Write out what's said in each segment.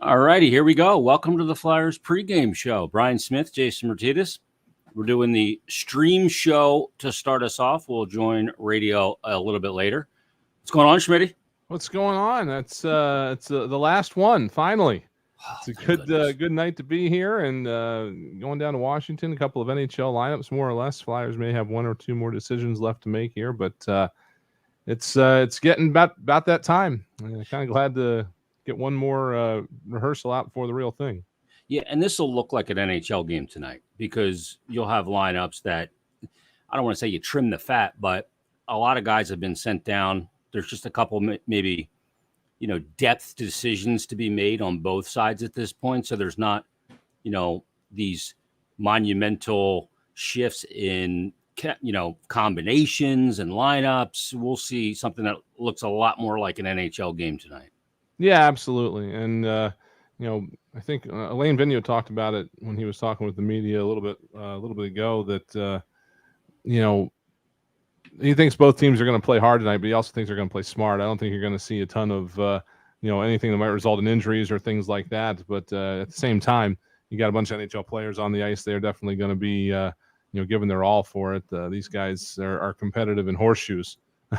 All righty, here we go. Welcome to the Flyers pregame show. Brian Smith, Jason Myrtetus. We're doing the stream show to start us off. We'll join radio a little bit later. What's going on, Schmitty? What's going on? That's it's the last one. Finally, it's a good night to be here and going down to Washington. A couple of NHL lineups, more or less. Flyers may have one or two more decisions left to make here, but it's getting about that time. I'm kind of glad to get one more rehearsal out before the real thing. Yeah, and this will look like an NHL game tonight because you'll have lineups that I don't want to say you trim the fat, but a lot of guys have been sent down. There's just a couple maybe, depth decisions to be made on both sides at this point. So there's not, these monumental shifts in, combinations and lineups. We'll see something that looks a lot more like an NHL game tonight. Yeah, absolutely. And, I think Alain Vigneault talked about it when he was talking with the media a little bit ago that, he thinks both teams are going to play hard tonight, but he also thinks they're going to play smart. I don't think you're going to see a ton of, anything that might result in injuries or things like that. But at the same time, you got a bunch of NHL players on the ice. They're definitely going to be, giving their all for it. These guys are competitive in horseshoes,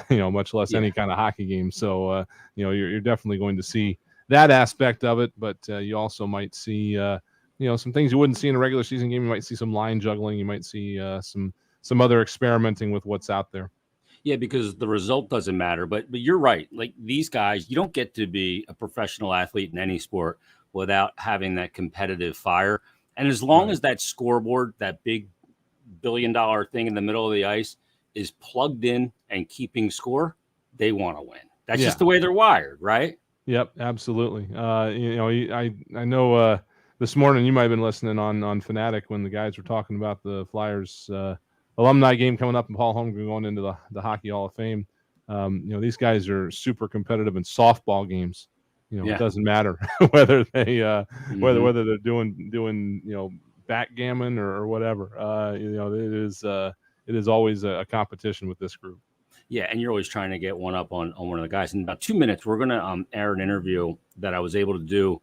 much less any kind of hockey game. So, you're definitely going to see that aspect of it. But you also might see, some things you wouldn't see in a regular season game. You might see some line juggling. You might see some other experimenting with what's out there. Yeah, because the result doesn't matter. But you're right. Like these guys, you don't get to be a professional athlete in any sport without having that competitive fire. And as long as that scoreboard, that big $1 billion thing in the middle of the ice is plugged in and keeping score, they want to win. That's just the way they're wired, right? Yep, absolutely. I know this morning you might have been listening on Fanatic when the guys were talking about the Flyers alumni game coming up and Paul Holmgren going into the Hockey Hall of Fame. These guys are super competitive in softball games. It doesn't matter whether they whether they're doing backgammon or whatever. It is always a competition with this group. Yeah, and you're always trying to get one up on one of the guys. In about 2 minutes, we're going to air an interview that I was able to do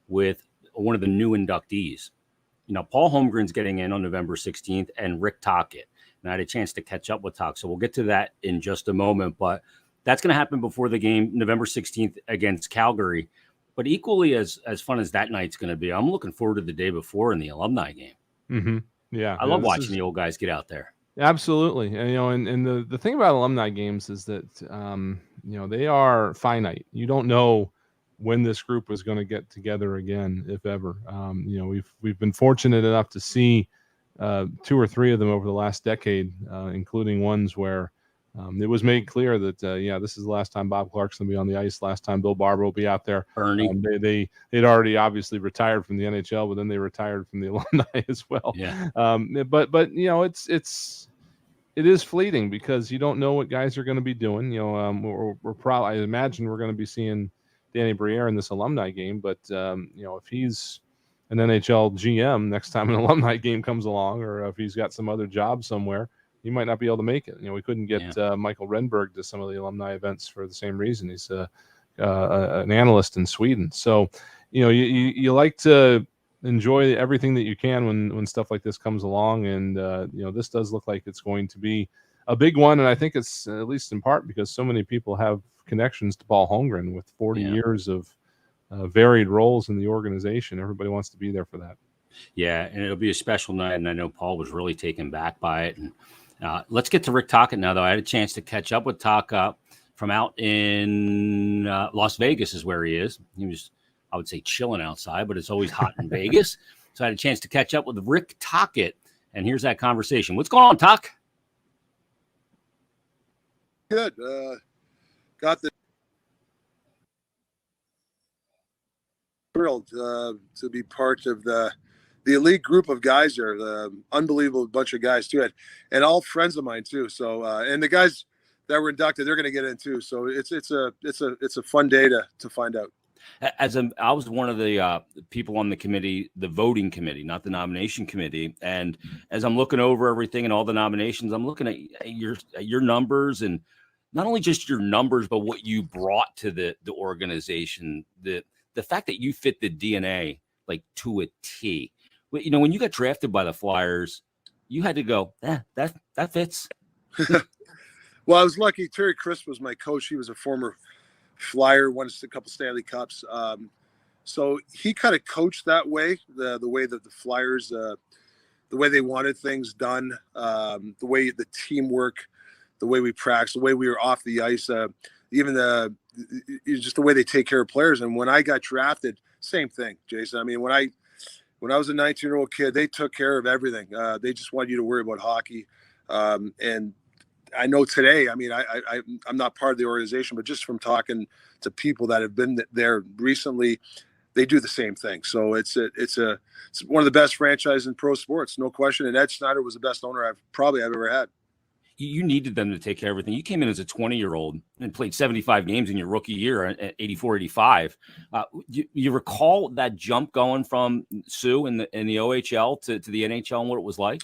with one of the new inductees. Paul Holmgren's getting in on November 16th and Rick Tocchet. And I had a chance to catch up with Tock. So we'll get to that in just a moment. But that's going to happen before the game, November 16th against Calgary. But equally as fun as that night's going to be, I'm looking forward to the day before in the alumni game. Mm-hmm. Yeah. I love watching the old guys get out there. Absolutely. And the thing about alumni games is that, they are finite. You don't know when this group is going to get together again, if ever. We've been fortunate enough to see 2 or 3 of them over the last decade, including ones where it was made clear that, this is the last time Bob Clark's going to be on the ice, last time Bill Barber will be out there. Ernie. They'd already obviously retired from the NHL, but then they retired from the alumni as well. Yeah. But it is fleeting because you don't know what guys are going to be doing. We're probably, I imagine we're going to be seeing Danny Briere in this alumni game, but if he's an NHL GM next time an alumni game comes along, or if he's got some other job somewhere, he might not be able to make it. We couldn't get Michael Renberg to some of the alumni events for the same reason. He's an analyst in Sweden. So, you like to enjoy everything that you can when stuff like this comes along. And, this does look like it's going to be a big one. And I think it's at least in part because so many people have connections to Paul Holmgren with 40 years of varied roles in the organization. Everybody wants to be there for that. Yeah, and it'll be a special night, and I know Paul was really taken back by it. And let's get to Rick Tocchet now, though. I had a chance to catch up with Tocchet from out in Las Vegas is where he is. He was, I would say, chilling outside, but it's always hot in Vegas. So I had a chance to catch up with Rick Tocchet, and here's that conversation. What's going on, Tock? Good. Got the thrilled to be part of the elite group of guys there. The unbelievable bunch of guys too, and all friends of mine too. So and the guys that were inducted, they're going to get in too. So it's a fun day to find out. I was one of the people on the committee, the voting committee, not the nomination committee. And as I'm looking over everything and all the nominations, I'm looking at your numbers, and not only just your numbers, but what you brought to the organization, the the fact that you fit the DNA like to a T. You know, when you got drafted by the Flyers, you had to go, that fits. Well, I was lucky. Terry Crisp was my coach. He was a former Flyer, won a couple Stanley Cups. So he kind of coached that way, the way that the Flyers, the way they wanted things done, the way the teamwork, the way we practice, the way we were off the ice, even just the way they take care of players. And when I got drafted, same thing, Jason. I mean, when I was a 19-year-old kid, they took care of everything. They just wanted you to worry about hockey. And I know today, I mean, I'm not part of the organization, but just from talking to people that have been there recently, they do the same thing. So it's one of the best franchises in pro sports, no question. And Ed Snyder was the best owner I've ever had. You needed them to take care of everything. You came in as a 20-year-old and played 75 games in your rookie year at 84, 85. You recall that jump going from Sioux in the OHL to the NHL and what it was like?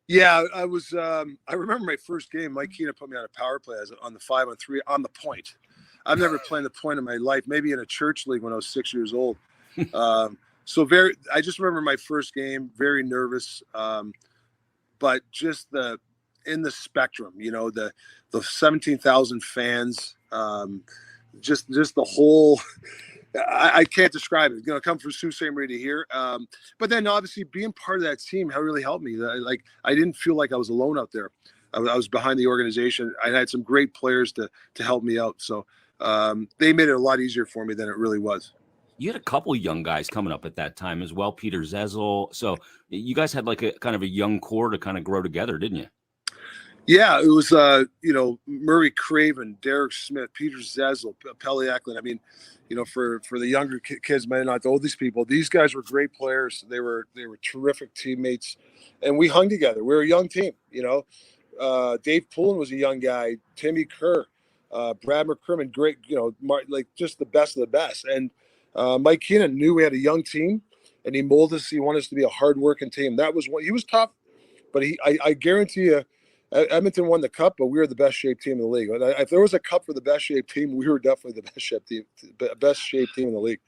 Yeah, I was. I remember my first game. Mike Keenan put me on a power play on the 5-on-3 on the point. I've never played the point in my life. Maybe in a church league when I was 6 years old. I just remember my first game. Very nervous, but just in the spectrum. You know, the 17,000 fans. Just the whole. I can't describe it. You know, come from Sault Ste. Marie to here. But then obviously being part of that team really helped me. Like I didn't feel like I was alone out there. I was behind the organization. I had some great players to help me out. So they made it a lot easier for me than it really was. You had a couple of young guys coming up at that time as well, Peter Zezel. So you guys had like a kind of a young core to kind of grow together, didn't you? Yeah, it was, Murray Craven, Derek Smith, Peter Zezel, Pelle Eklund. I mean, you know, for the younger kids, may not know these people. These guys were great players. They were terrific teammates, and we hung together. We were a young team. You know, Dave Poulin was a young guy. Timmy Kerr, Brad McCrimmon, great. You know, like just the best of the best. And Mike Keenan knew we had a young team, and he molded us. He wanted us to be a hard-working team. That was what he was tough, but I guarantee you. Edmonton won the cup, but we were the best shaped team in the league. If there was a cup for the best shaped team, we were definitely the best shaped team in the league.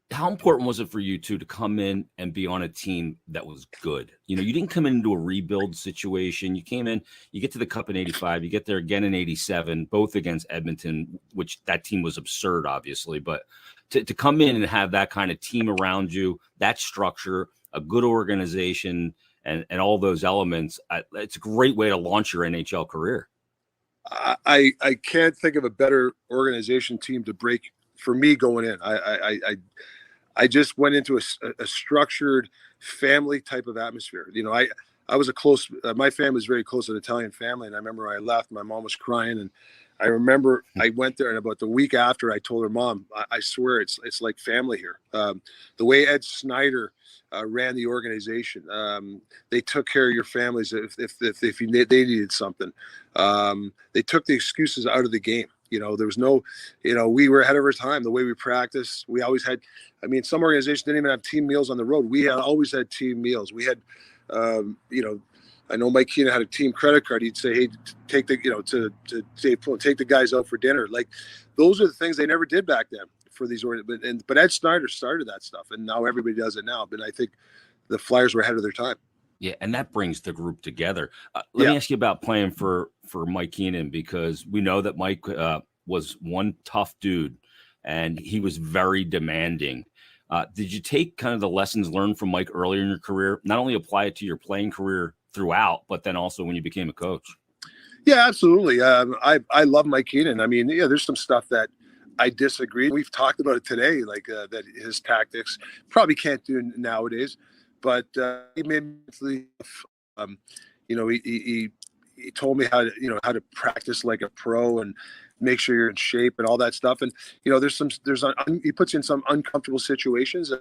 How important was it for you to come in and be on a team that was good? You know, you didn't come into a rebuild situation. You came in, you get to the cup in 85, you get there again in 87, both against Edmonton, which that team was absurd, obviously. But to come in and have that kind of team around you, that structure, a good organization, and all those elements, it's a great way to launch your NHL career. I can't think of a better organization team to break for me going in. I just went into a structured family type of atmosphere. You know, I was my family was very close to an Italian family. And I remember I left, my mom was crying. And I remember I went there, and about the week after I told her, Mom, I swear it's like family here. The way Ed Snyder ran the organization. They took care of your families if they needed something. They took the excuses out of the game. You know, there was no, you know, we were ahead of our time. The way we practiced, we always had. I mean, some organizations didn't even have team meals on the road. We always had team meals. We had, you know, I know Mike Keenan had a team credit card. He'd say, "Hey, take the, you know, to take the guys out for dinner." Like, those are the things they never did back then. For these, but Ed Snyder started that stuff, and now everybody does it now. But I think the Flyers were ahead of their time. Yeah, and that brings the group together. Let me ask you about playing for Mike Keenan, because we know that Mike was one tough dude, and he was very demanding. Did you take kind of the lessons learned from Mike earlier in your career, not only apply it to your playing career throughout, but then also when you became a coach? Yeah, absolutely. I love Mike Keenan. I mean, yeah, there's some stuff that I disagree. We've talked about it today, like that his tactics probably can't do nowadays, but he made me, you know, he told me how to practice like a pro and make sure you're in shape and all that stuff. And, you know, he puts you in some uncomfortable situations,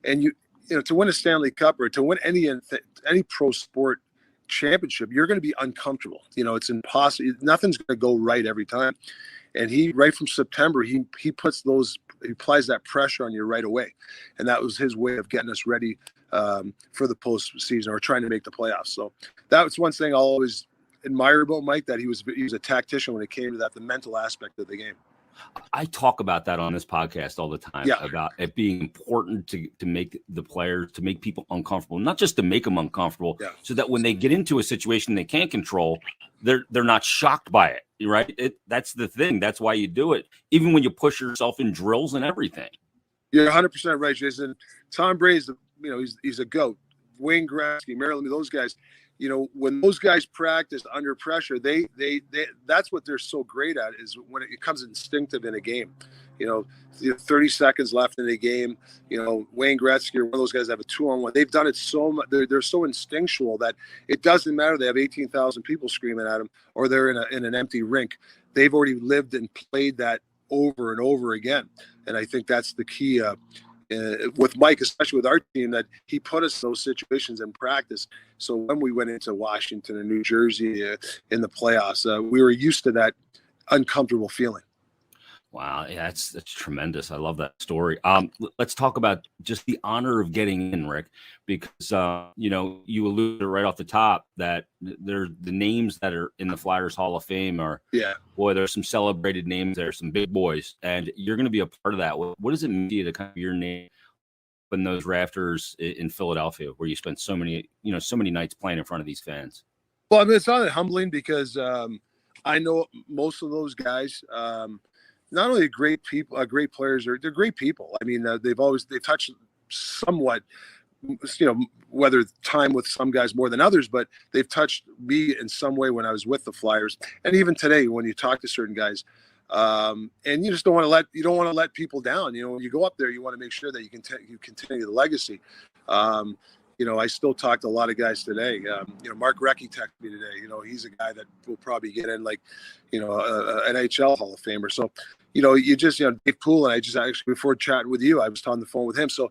and you know, to win a Stanley Cup or to win any pro sport championship, you're going to be uncomfortable. You know, it's impossible. Nothing's going to go right every time. And he, right from September, he applies that pressure on you right away. And that was his way of getting us ready for the postseason or trying to make the playoffs. So that was one thing I'll always admire about Mike, that he was a tactician when it came to that, the mental aspect of the game. I talk about that on this podcast all the time, about it being important to make the players, to make people uncomfortable, not just to make them uncomfortable, so that when they get into a situation they can't control, they're not shocked by it, right? That's the thing. That's why you do it, even when you push yourself in drills and everything. You're 100% right, Jason. Tom Brady's, he's a GOAT. Wayne Gretzky, Marilyn, those guys, when those guys practice under pressure, they that's what they're so great at, is when it comes instinctive in a game. 30 seconds left in a game, Wayne Gretzky or one of those guys have a 2-on-1. They've done it so much. They're so instinctual that it doesn't matter. They have 18,000 people screaming at them, or they're in an empty rink. They've already lived and played that over and over again. And I think that's the key with Mike, especially with our team, that he put us in those situations in practice. So when we went into Washington and New Jersey in the playoffs, we were used to that uncomfortable feeling. Wow, yeah, that's tremendous. I love that story. Let's talk about just the honor of getting in, Rick, because you alluded right off the top that the names that are in the Flyers Hall of Fame are, boy, there's some celebrated names there, some big boys, and you're going to be a part of that. What does it mean to you to kind of your name in those rafters in Philadelphia, where you spent so many nights playing in front of these fans? Well, I mean, it's not humbling because I know most of those guys. Not only great people, great players, they're great people. I mean, they've touched somewhat, whether time with some guys more than others, but they've touched me in some way when I was with the Flyers. And even today, when you talk to certain guys, and you just don't want to let people down. When you go up there, you want to make sure that you continue the legacy. I still talk to a lot of guys today. Mark Recchi texted me today. He's a guy that will probably get in an NHL Hall of Famer. So, Dave Poole, and I just actually, before chatting with you, I was on the phone with him. So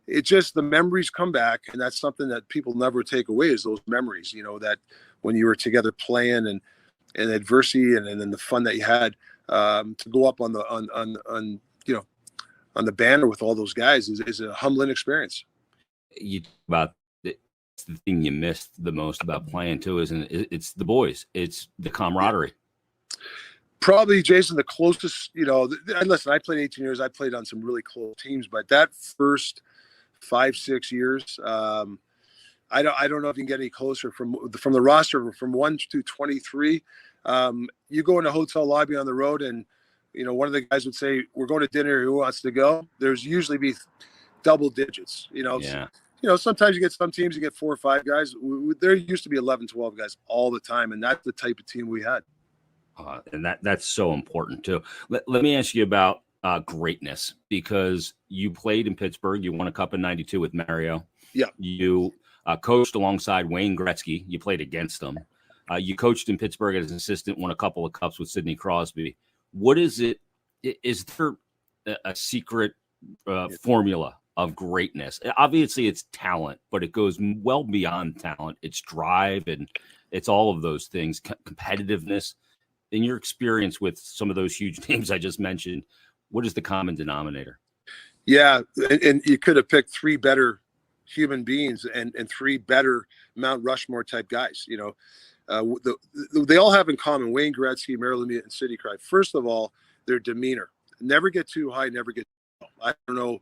it just, the memories come back, and that's something that people never take away, is those memories, that when you were together playing and adversity and then the fun that you had, to go up on the the banner with all those guys is a humbling experience. You talk about the thing you missed the most about playing too, isn't it? It's the boys. It's the camaraderie. Probably, Jason, the closest, listen, I played 18 years. I played on some really close teams, but that first 5-6 years, I don't know if you can get any closer from the roster from 1 to 23. You go in a hotel lobby on the road, and one of the guys would say, "We're going to dinner. Who wants to go?" There's usually be double digits. Sometimes you get some teams, you get 4 or 5 guys. There used to be 11, 12 guys all the time, and that's the type of team we had. And that's so important too. Let me ask you about greatness, because you played in Pittsburgh. You won a cup in '92 with Mario. Yeah. You coached alongside Wayne Gretzky. You played against him. You coached in Pittsburgh as an assistant, won a couple of cups with Sidney Crosby. What is it? Is there a secret formula of greatness? Obviously, it's talent, but it goes well beyond talent. It's drive, and it's all of those things, competitiveness. In your experience with some of those huge names I just mentioned, what is the common denominator? Yeah, and you could have picked 3 better human beings and 3 better Mount Rushmore type guys. They all have in common, Wayne Gretzky, Mario Lemieux, and Sidney Crosby. First of all, their demeanor. Never get too high, never get too low. I don't know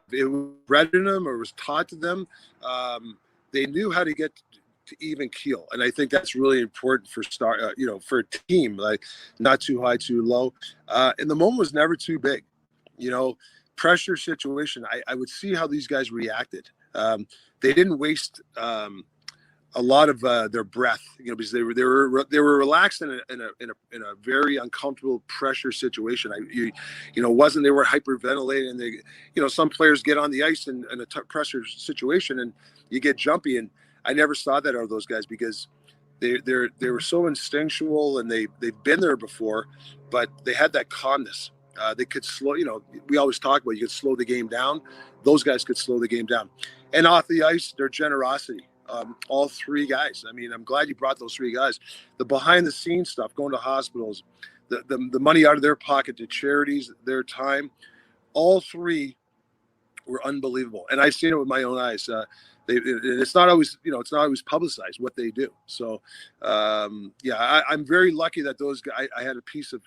if it was bred in them or was taught to them. They knew how to get to even keel, and I think that's really important for for a team, like not too high, too low. And the moment was never too big. Pressure situation. I would see how these guys reacted. They didn't waste a lot of their breath, because they were relaxed in a very uncomfortable pressure situation. Wasn't they were hyperventilating, and they, some players get on the ice in a pressure situation and you get jumpy, and I never saw that out of those guys, because they were so instinctual, and they've been there before, but they had that calmness. They could slow, we always talk about, you could slow the game down. Those guys could slow the game down. And off the ice, their generosity. All 3 guys. I mean, I'm glad you brought those 3 guys. The behind the scenes stuff, going to hospitals, the money out of their pocket to charities, their time, all 3 were unbelievable. And I've seen it with my own eyes. It's not always, it's not always publicized what they do. So, I'm very lucky that those guys, I had a piece of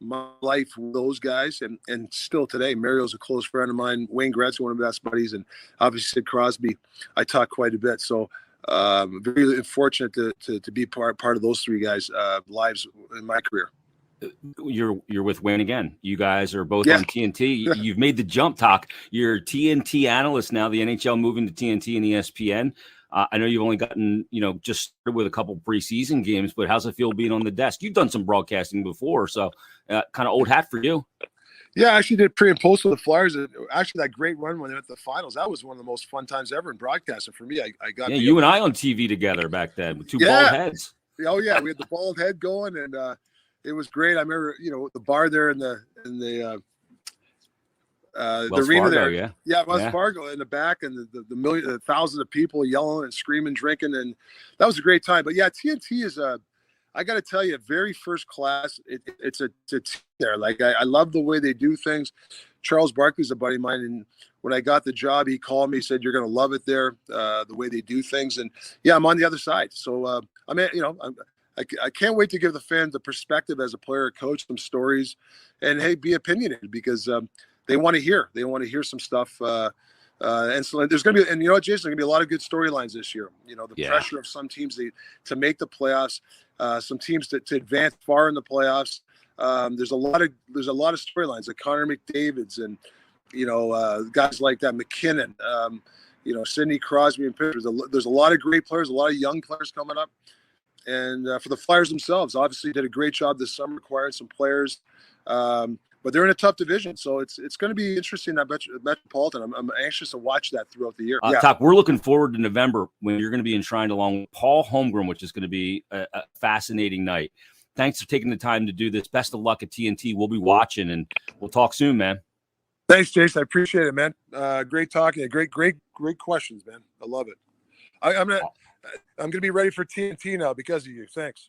my life with those guys, and still today, Mario's a close friend of mine. Wayne Gretzky, one of my best buddies, and obviously Sid Crosby. I talk quite a bit, so very fortunate to be part of those three guys' lives in my career. You're with Wayne again. You guys are both on TNT. You've made the jump, Talk. You're TNT analyst now. The NHL moving to TNT and ESPN. I know you've only gotten, just started with a couple preseason games, but how's it feel being on the desk? You've done some broadcasting before, so kind of old hat for you. Yeah, I actually did pre and post with the Flyers. Actually, that great run when they went to the finals, that was one of the most fun times ever in broadcasting for me. I got you and I on TV together back then with two bald heads. Oh yeah, we had the bald head going, and it was great. I remember, the bar there in the arena there. Wells Fargo in the back, and the thousands of people yelling and screaming, drinking, and that was a great time. But yeah, TNT is I got to tell you, very first class. It's a team there. Like I love the way they do things. Charles Barkley's a buddy of mine, and when I got the job, he called me, said, "You're going to love it there, the way they do things." And yeah, I'm on the other side. So I can't wait to give the fans the perspective as a player, coach, some stories, and hey, be opinionated, because they want to hear. They want to hear some stuff. And so there's going to be, and you know what, Jason, there's going to be a lot of good storylines this year. The pressure of some teams to make the playoffs, some teams to advance far in the playoffs. There's a lot of storylines, like Connor McDavid's and guys like that, McKinnon, Sidney Crosby and Pittsburgh. There's a lot of great players, a lot of young players coming up. And for the Flyers themselves, obviously did a great job this summer acquiring some players. But they're in a tough division, so it's going to be interesting. That Metropolitan, I'm anxious to watch that throughout the year. Talk, we're looking forward to November when you're going to be enshrined along with Paul Holmgren, which is going to be a fascinating night. Thanks for taking the time to do this. Best of luck at TNT. We'll be watching, and we'll talk soon, man. Thanks, Jason. I appreciate it, man. Great talking. Great questions, man. I love it. I'm gonna be ready for TNT now because of you. Thanks.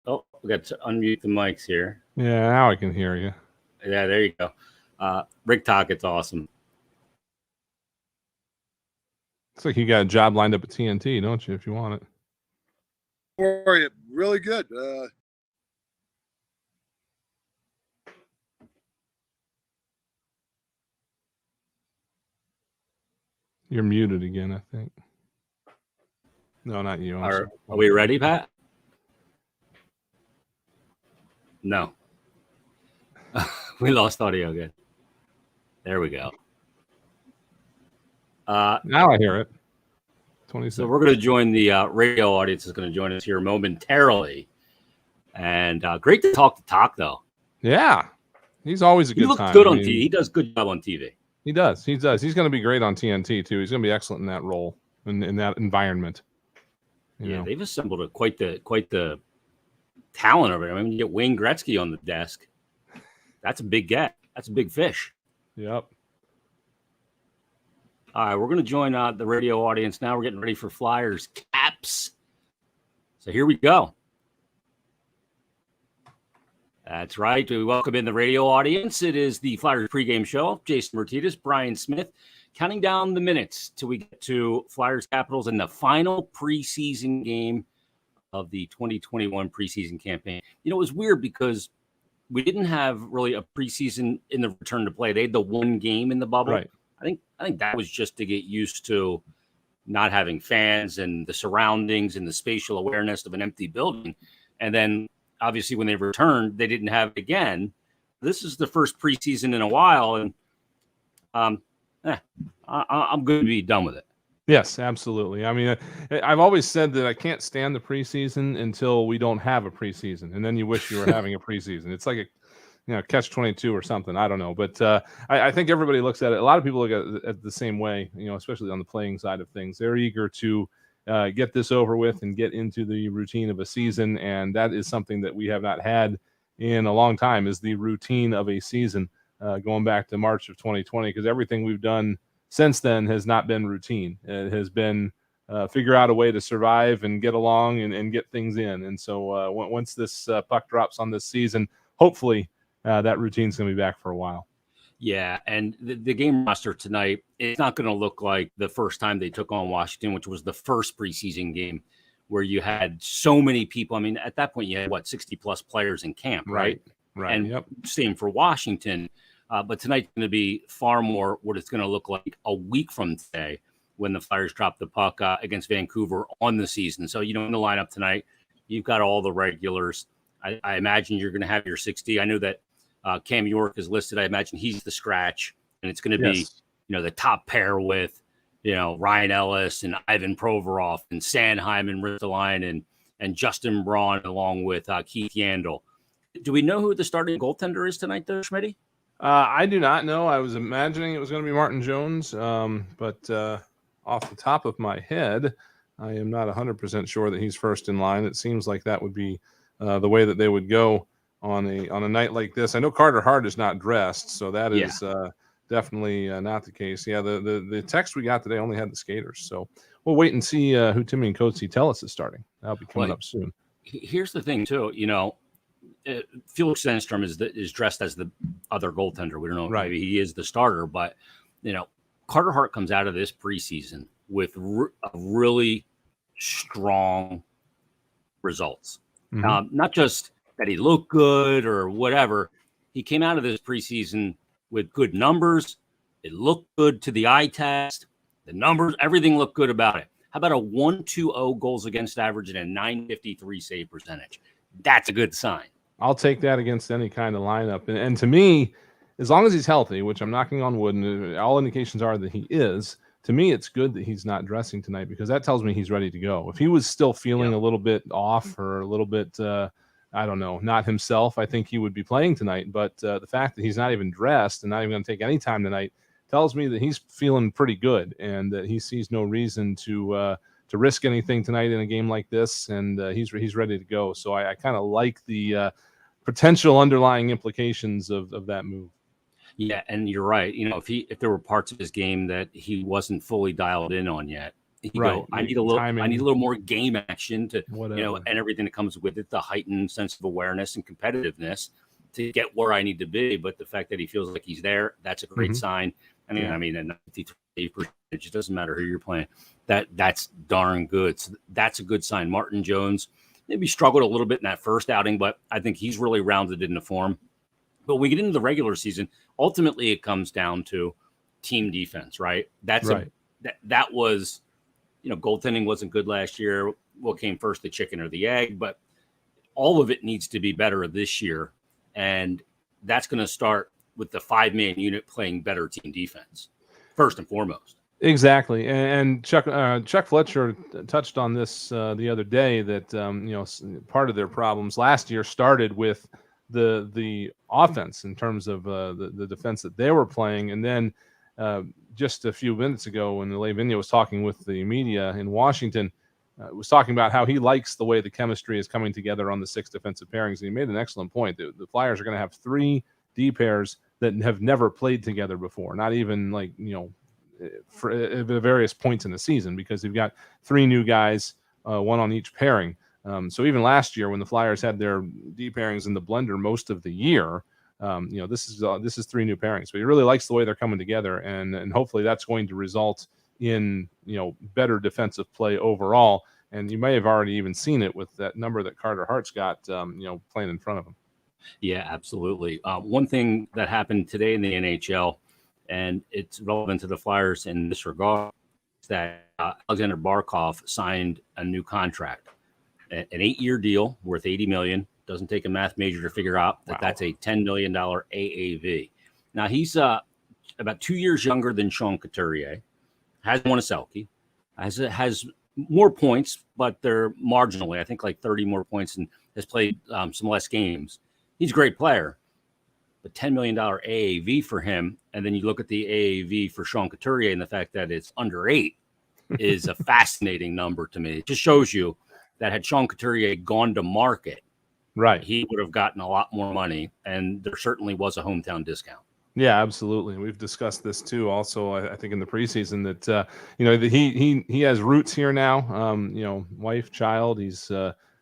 Oh, we got to unmute the mics here. Yeah, now I can hear you. Yeah, there you go. Rick Tockett's awesome. Looks like you got a job lined up at TNT, don't you, if you want it? For you, really good. You're muted again, I think. No, not you. Are we ready, Pat? No. We lost audio again. There we go. Now I hear it. 26. So we're going to join the radio audience is going to join us here momentarily. And great to talk to Talk, though. Yeah. He's always a good time. He looks good on TV. He does good job on TV. He does. He's going to be great on TNT, too. He's going to be excellent in that role, in that environment. You know. They've assembled quite the talent over there. I mean, you get Wayne Gretzky on the desk. That's a big get. That's a big fish. Yep. All right, we're going to join the radio audience now. We're getting ready for Flyers Caps. So here we go. That's right. We welcome in the radio audience. It is the Flyers pregame show. Jason Myrtetus, Brian Smith, counting down the minutes till we get to Flyers Capitals in the final preseason game of the 2021 preseason campaign. It was weird because we didn't have really a preseason in the return to play. They had the one game in the bubble. Right. I think that was just to get used to not having fans and the surroundings and the spatial awareness of an empty building. And then obviously when they returned, they didn't have it again. This is the first preseason in a while. And I'm going to be done with it. Yes, absolutely. I mean, I've always said that I can't stand the preseason until we don't have a preseason. And then you wish you were having a preseason. It's like catch-22 or something. I don't know. But I think everybody looks at it. A lot of people look at it the same way, especially on the playing side of things. They're eager to get this over with and get into the routine of a season. And that is something that we have not had in a long time, is the routine of a season going back to March of 2020, because everything we've done since then has not been routine. It has been figure out a way to survive and get along and get things in. And so once this puck drops on this season, hopefully that routine's going to be back for a while. Yeah, and the game roster tonight, it's not going to look like the first time they took on Washington, which was the first preseason game where you had so many people. I mean, at that point, you had, 60-plus players in camp, right? Right. And Yep. same for Washington. But tonight's going to be far more what it's going to look like a week from today when the Flyers drop the puck against Vancouver on the season. So, in the lineup tonight, you've got all the regulars. I imagine you're going to have your 60. I know that Cam York is listed. I imagine he's the scratch, and it's going to be, the top pair with, Ryan Ellis and Ivan Provorov and Sanheim and Ristolainen and Justin Braun along with Keith Yandel. Do we know who the starting goaltender is tonight, though, Schmitty? I do not know. I was imagining it was going to be Martin Jones, but off the top of my head, I am not 100% sure that he's first in line. It seems like that would be the way that they would go on a night like this. I know Carter Hart is not dressed, so that is definitely not the case. Yeah, the text we got today only had the skaters, so we'll wait and see who Timmy and Coates tell us is starting. That'll be coming up soon. Here's the thing, too. Felix Sandstrom is dressed as the other goaltender. We don't know. Maybe he is the starter, but Carter Hart comes out of this preseason with really strong results. Mm-hmm. Not just that he looked good or whatever. He came out of this preseason with good numbers. It looked good to the eye test. The numbers, everything looked good about it. How about a 1.20 goals against average and a .953 save percentage? That's a good sign. I'll take that against any kind of lineup. And to me, as long as he's healthy, which I'm knocking on wood, and all indications are that he is, to me, it's good that he's not dressing tonight because that tells me he's ready to go. If he was still feeling a little bit off or a little bit, I don't know, not himself, I think he would be playing tonight. But the fact that he's not even dressed and not even going to take any time tonight tells me that he's feeling pretty good and that he sees no reason to risk anything tonight in a game like this. And he's ready to go. So I kind of like the potential underlying implications of that move. Yeah, and you're right. If there were parts of his game that he wasn't fully dialed in on yet, I need a little more game action to and everything that comes with it, the heightened sense of awareness and competitiveness to get where I need to be. But the fact that he feels like he's there, that's a great sign. I mean, at 93%, it just doesn't matter who you're playing. That's darn good. So that's a good sign. Martin Jones maybe struggled a little bit in that first outing, but I think he's really rounded into form. But when we get into the regular season, ultimately it comes down to team defense, right? That was, goaltending wasn't good last year. What came first, the chicken or the egg? But all of it needs to be better this year. And that's going to start with the 5-man unit playing better team defense, first and foremost. Exactly. And Chuck Fletcher touched on this the other day that, part of their problems last year started with the offense in terms of the defense that they were playing. And then just a few minutes ago when Lavinia was talking with the media in Washington, was talking about how he likes the way the chemistry is coming together on the 6 defensive pairings. And he made an excellent point. The Flyers are going to have 3 D pairs that have never played together before, not even for various points in the season, because they've got 3 new guys, one on each pairing. So even last year when the Flyers had their D pairings in the blender most of the year, this is 3 new pairings. So he really likes the way they're coming together, and hopefully that's going to result in better defensive play overall. And you may have already even seen it with that number that Carter Hart's got playing in front of him. Yeah, absolutely. One thing that happened today in the NHL, and it's relevant to the Flyers in this regard, is that Alexander Barkov signed a new contract. An 8-year deal worth $80 million. Doesn't take a math major to figure out that that's a $10 million AAV. Now, he's about 2 years younger than Sean Couturier, hasn't won a Selke, has more points, but they're marginally, I think like 30 more points, and has played some less games. He's a great player, but $10 million AAV for him, and then you look at the AAV for Sean Couturier and the fact that it's under 8 is a fascinating number to me. It just shows you that had Sean Couturier gone to market, right, he would have gotten a lot more money, and there certainly was a hometown discount. Yeah, absolutely. We've discussed this too. Also, I think in the preseason that he has roots here now. Wife, child. He's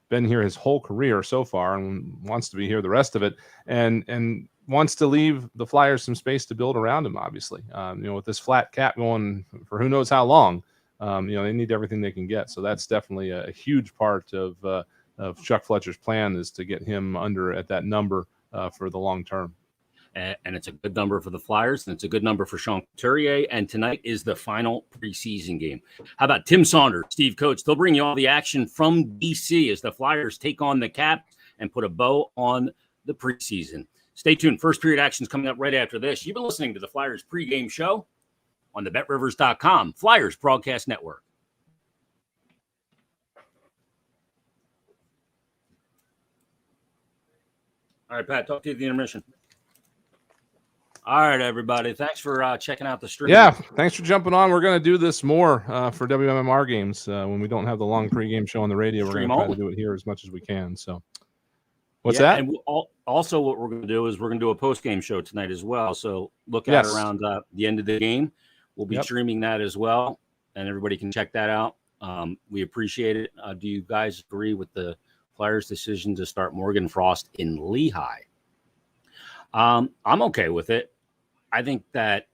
been here his whole career so far, and wants to be here the rest of it. And wants to leave the Flyers some space to build around him, obviously. With this flat cap going for who knows how long, they need everything they can get. So that's definitely a huge part of Chuck Fletcher's plan, is to get him under at that number for the long term. And it's a good number for the Flyers, and it's a good number for Sean Couturier. And tonight is the final preseason game. How about Tim Saunders, Steve Coates? They'll bring you all the action from D.C. as the Flyers take on the Caps and put a bow on the preseason. Stay tuned. First period action is coming up right after this. You've been listening to the Flyers pregame show on the BetRivers.com Flyers Broadcast Network. All right, Pat, talk to you at the intermission. All right, everybody. Thanks for checking out the stream. Yeah, thanks for jumping on. We're going to do this more for WMMR games when we don't have the long pregame show on the radio. We're going to try to do it here as much as we can. So, what's that? And also, what we're going to do is we're going to do a post-game show tonight as well. So look at it around the end of the game. We'll be streaming that as well, and everybody can check that out. We appreciate it. Do you guys agree with the Flyers' decision to start Morgan Frost in Lehigh? I'm okay with it. I think that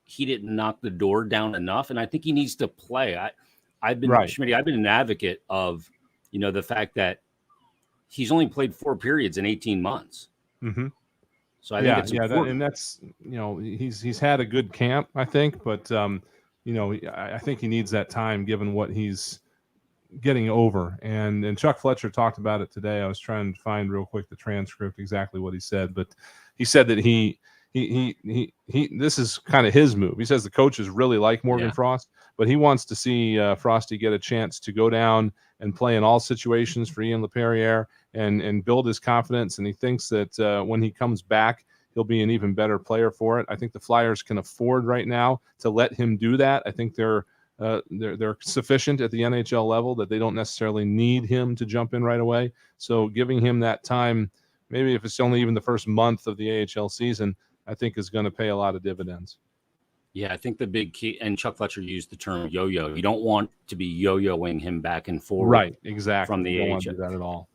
he didn't knock the door down enough, and I think he needs to play. I've been Schmitty, I've been an advocate of, the fact that he's only played 4 periods in 18 months. Mm-hmm. So I think it's important. And that's he's had a good camp, I think, but I think he needs that time given what he's getting over. And Chuck Fletcher talked about it today. I was trying to find real quick the transcript exactly what he said, but he said that he this is kind of his move. He says the coaches really like Morgan Frost, but he wants to see Frosty get a chance to go down and play in all situations for Ian LaPerriere and build his confidence. And he thinks that when he comes back, he'll be an even better player for it. I think the Flyers can afford right now to let him do that. I think they're sufficient at the NHL level that they don't necessarily need him to jump in right away. So giving him that time, maybe if it's only even the first month of the AHL season, I think is going to pay a lot of dividends. Yeah, I think the big key, and Chuck Fletcher used the term yo-yo. You don't want to be yo-yoing him back and forth. Right, exactly. From the you don't AHL. want to do that at all.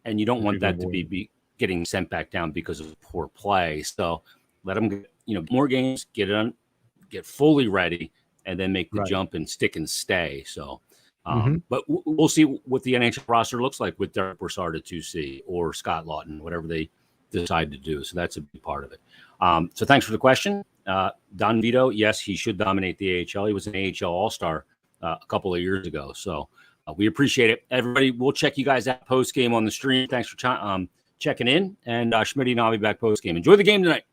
And you don't want that to be getting sent back down because of poor play. So let him get, more games, get fully ready, and then make the jump and stick and stay. So, but we'll see what the NHL roster looks like with Derek Brassard at 2C or Scott Lawton, whatever they decide to do. So that's a big part of it. So thanks for the question. Don Vito, yes, he should dominate the AHL. He was an AHL All-Star a couple of years ago. So we appreciate it. Everybody, we'll check you guys out post-game on the stream. Thanks for checking in. And Schmitty and I'll be back post-game. Enjoy the game tonight.